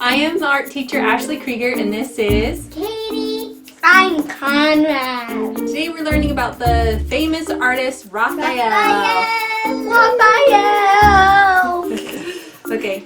I am art teacher Ashley Krieger, and this is Katie. I'm Conrad. Today we're learning about the famous artist Raphael. Raphael. Okay,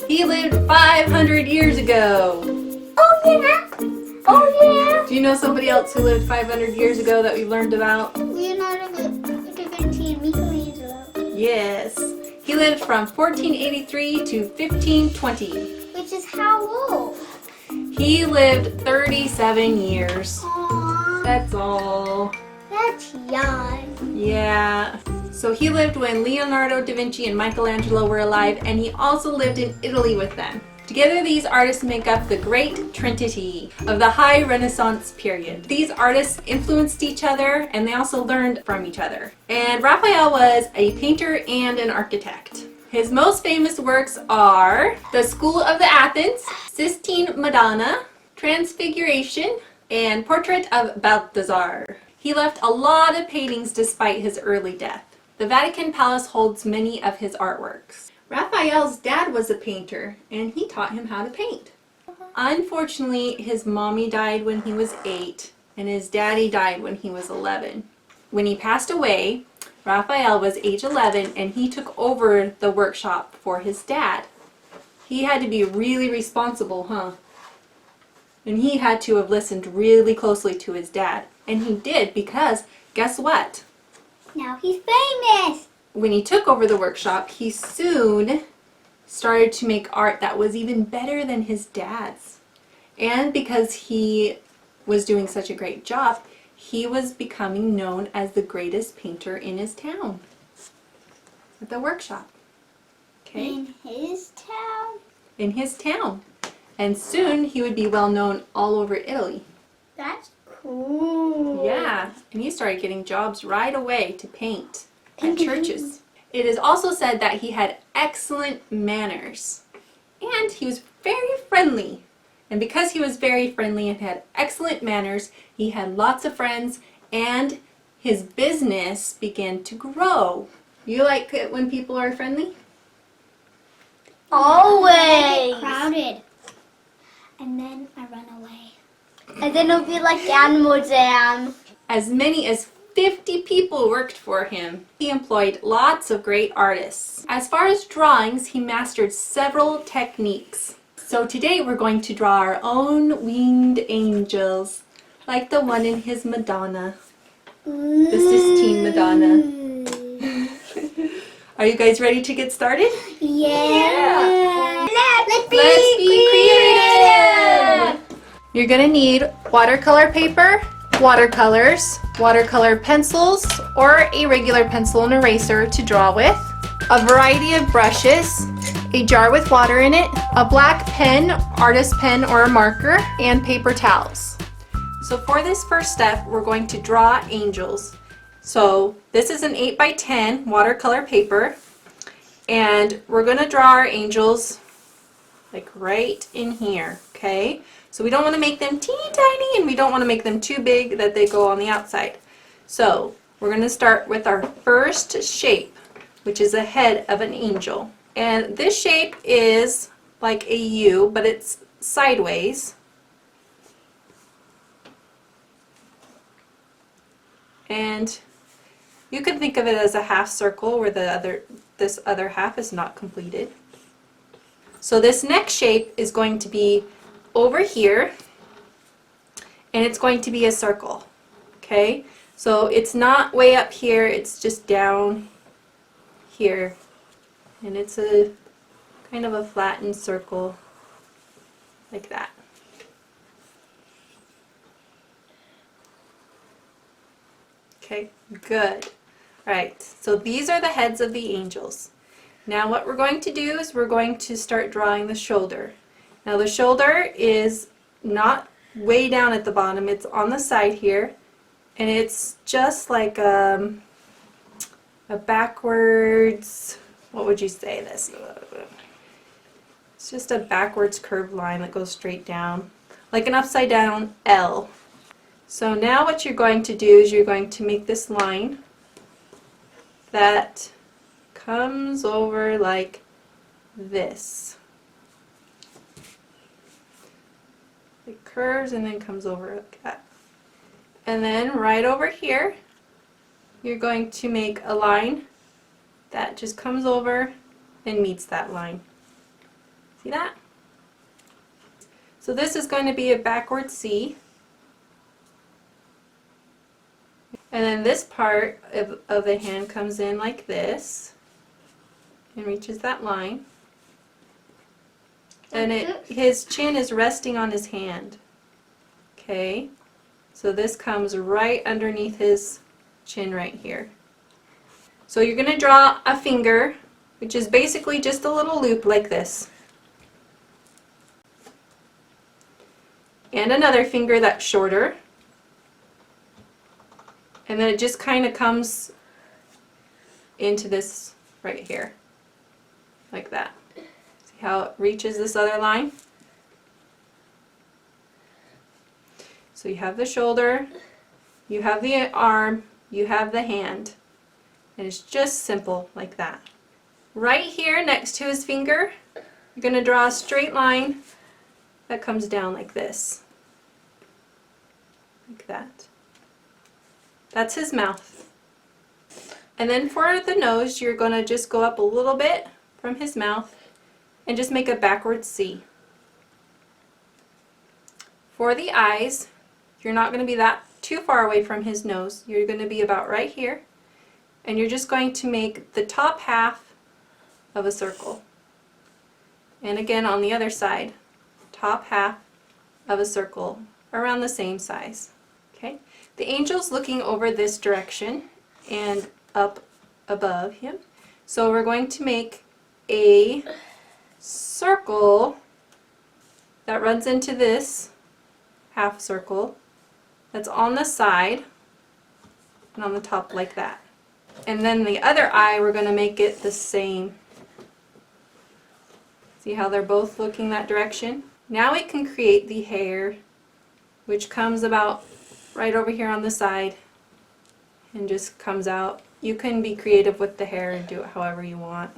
he lived 500 years ago. Oh yeah. Oh yeah. Do you know somebody else who lived 500 years ago that we learned about? Leonardo da Vinci and Michelangelo. Yes. He lived from 1483 to 1520. Which is how old? He lived 37 years. Aww. That's all. That's young. Yeah. So he lived when Leonardo da Vinci and Michelangelo were alive, and he also lived in Italy with them. Together, these artists make up the great trinity of the High Renaissance period. These artists influenced each other, and they also learned from each other. And Raphael was a painter and an architect. His most famous works are the School of the Athens, Sistine Madonna, Transfiguration, and Portrait of Balthazar. He left a lot of paintings despite his early death. The Vatican Palace holds many of his artworks. Raphael's dad was a painter, and he taught him how to paint. Unfortunately, his mommy died when he was 8, and his daddy died when he was 11. When he passed away, Raphael was age 11, and he took over the workshop for his dad. He had to be really responsible, huh? And he had to have listened really closely to his dad. And he did, because guess what? Now he's famous. When he took over the workshop, he soon started to make art that was even better than his dad's. And because he was doing such a great job, he was becoming known as the greatest painter in his town at the workshop. Okay? In his town? In his town. And soon he would be well known all over Italy. That's cool. Yeah, and he started getting jobs right away to paint at churches. It is also said that he had excellent manners, and he was very friendly. And because he was very friendly and had excellent manners, he had lots of friends, and his business began to grow. You like it when people are friendly? Always. I get crowded, and then I run away. And then it'll be like Animal Jam. As many as 50 people worked for him. He employed lots of great artists. As far as drawings, he mastered several techniques. So today we're going to draw our own winged angels, like the one in his Madonna, the Sistine Madonna. Are you guys ready to get started? Yeah. Let's be creative! You're gonna need watercolor paper, watercolors, watercolor pencils, or a regular pencil and eraser to draw with, a variety of brushes, a jar with water in it, a black pen, artist pen or a marker, and paper towels. So for this first step, we're going to draw angels. So this is an 8x10 watercolor paper, and we're going to draw our angels like right in here, okay? So we don't want to make them teeny tiny, and we don't want to make them too big that they go on the outside. So we're going to start with our first shape, which is a head of an angel. And this shape is like a U, but it's sideways. And you could think of it as a half circle where this other half is not completed. So this next shape is going to be over here, and it's going to be a circle. Okay? So it's not way up here, it's just down here. And it's a kind of a flattened circle like that. Okay, good. Alright, so these are the heads of the angels. Now what we're going to do is we're going to start drawing the shoulder. Now the shoulder is not way down at the bottom, it's on the side here, and it's just like a backwards, what would you say this? It's just a backwards curved line that goes straight down, like an upside down L. So now what you're going to do is you're going to make this line that comes over like this. curves and then comes over like that. And then right over here, you're going to make a line that just comes over and meets that line. See that? So this is going to be a backward C. And then this part of the hand comes in like this and reaches that line. And his chin is resting on his hand. Okay? So this comes right underneath his chin right here. So you're going to draw a finger, which is basically just a little loop like this. And another finger that's shorter. And then it just kind of comes into this right here. Like that. See how it reaches this other line? So you have the shoulder, you have the arm, you have the hand. And it's just simple like that. Right here next to his finger, you're going to draw a straight line that comes down like this. Like that. That's his mouth. And then for the nose, you're going to just go up a little bit from his mouth and just make a backward C. For the eyes, you're not going to be that too far away from his nose. You're going to be about right here. And you're just going to make the top half of a circle. And again on the other side, top half of a circle around the same size. Okay? The angel's looking over this direction and up above him. So we're going to make a circle that runs into this half circle that's on the side and on the top like that. And then the other eye, we're going to make it the same. See how they're both looking that direction? Now we can create the hair, which comes about right over here on the side and just comes out. You can be creative with the hair and do it however you want.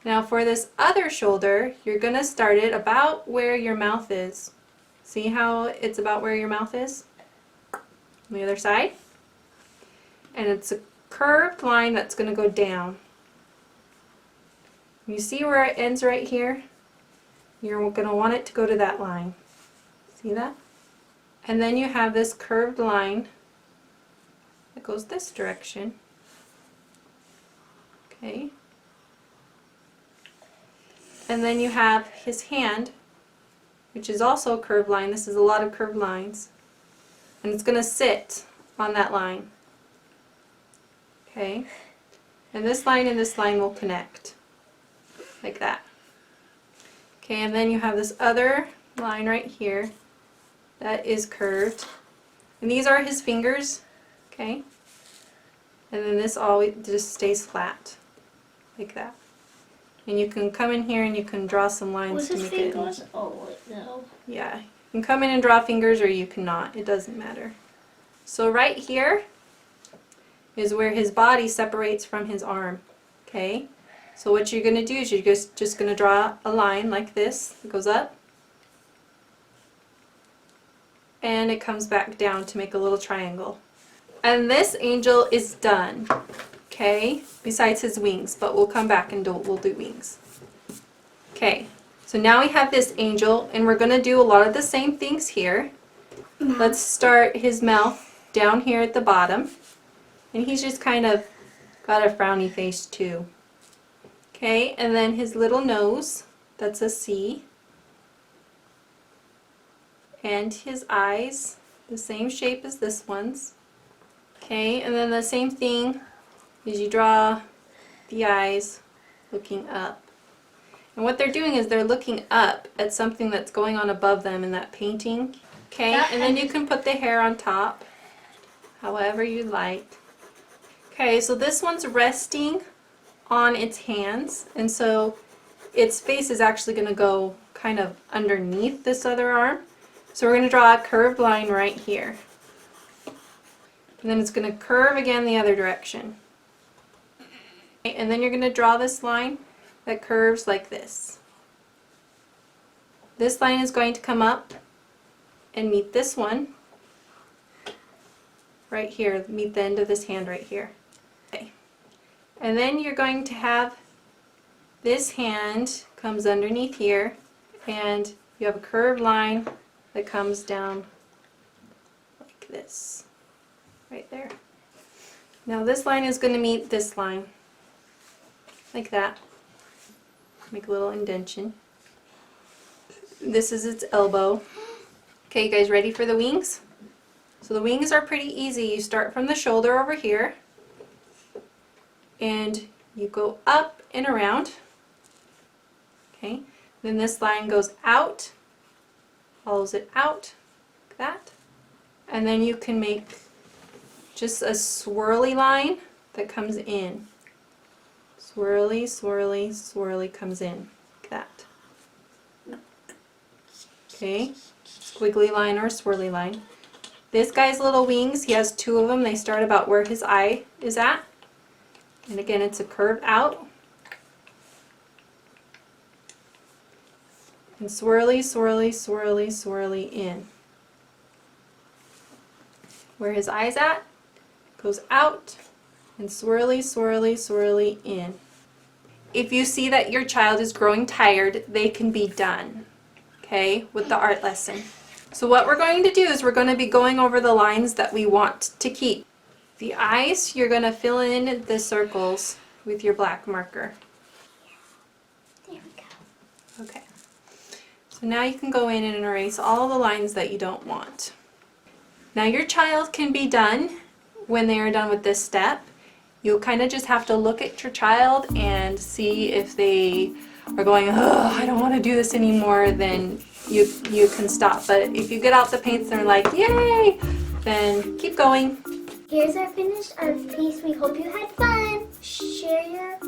Now for this other shoulder, you're going to start it about where your mouth is. See how it's about where your mouth is? On the other side. And it's a curved line that's going to go down. You see where it ends right here? You're going to want it to go to that line. See that? And then you have this curved line that goes this direction. Okay. And then you have his hand, which is also a curved line. This is a lot of curved lines. And it's going to sit on that line. Okay. And this line will connect. Like that. Okay, and then you have this other line right here that is curved. And these are his fingers. Okay. And then this always just stays flat. Like that. And you can come in here and you can draw some lines to make it. Oh, no. Yeah. You can come in and draw fingers or you cannot. It doesn't matter. So right here is where his body separates from his arm. Okay? So what you're going to do is you're just going to draw a line like this that goes up. And it comes back down to make a little triangle. And this angel is done. Okay? Besides his wings, but we'll come back and we'll do wings. Okay. So now we have this angel and we're going to do a lot of the same things here. Let's start his mouth down here at the bottom. And he's just kind of got a frowny face too. Okay, and then his little nose, that's a C. And his eyes, the same shape as this one's. Okay, and then the same thing is you draw the eyes looking up. And what they're doing is they're looking up at something that's going on above them in that painting. Okay, and then you can put the hair on top, however you like. Okay, so this one's resting on its hands, and so its face is actually going to go kind of underneath this other arm. So we're going to draw a curved line right here. And then it's going to curve again the other direction. Okay, and then you're going to draw this line that curves like this. This line is going to come up and meet this one right here. Meet the end of this hand right here. Okay. And then you're going to have this hand comes underneath here, and you have a curved line that comes down like this, right there. Now this line is going to meet this line, like that. Make a little indentation. This is its elbow. Okay, you guys ready for the wings? So the wings are pretty easy. You start from the shoulder over here, and you go up and around. Okay, then this line goes out, follows it out, like that. And then you can make just a swirly line that comes in. Swirly, swirly, swirly comes in, like that. Okay, squiggly line or swirly line. This guy's little wings, he has two of them. They start about where his eye is at. And again, it's a curve out. And swirly, swirly, swirly, swirly in. Where his eye's at, goes out, and swirly, swirly, swirly in. If you see that your child is growing tired, they can be done, okay, with the art lesson. So what we're going to do is we're going to be going over the lines that we want to keep. The eyes, you're going to fill in the circles with your black marker. There we go. Okay. So now you can go in and erase all the lines that you don't want. Now your child can be done when they are done with this step. You'll kind of just have to look at your child and see if they are going, oh, I don't want to do this anymore, then you can stop. But if you get out the paints and they're like, yay, then keep going. Here's our finished art piece. We hope you had fun. Share your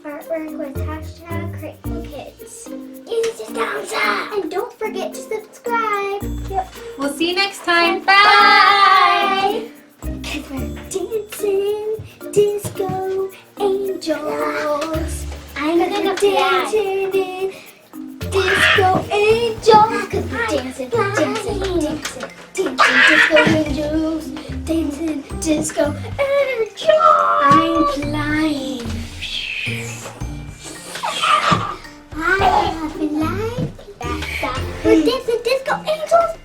artwork with #CreatefulKids. Use your thumbs up. And don't forget to subscribe. Yep. We'll see you next time. Bye. Because we're dancing disco angels. I'm gonna dance in disco angels. Because we're dancing, dancing, dancing, dancing disco angels. Dancing disco angels. I'm flying. I feel like we're dancing disco angels.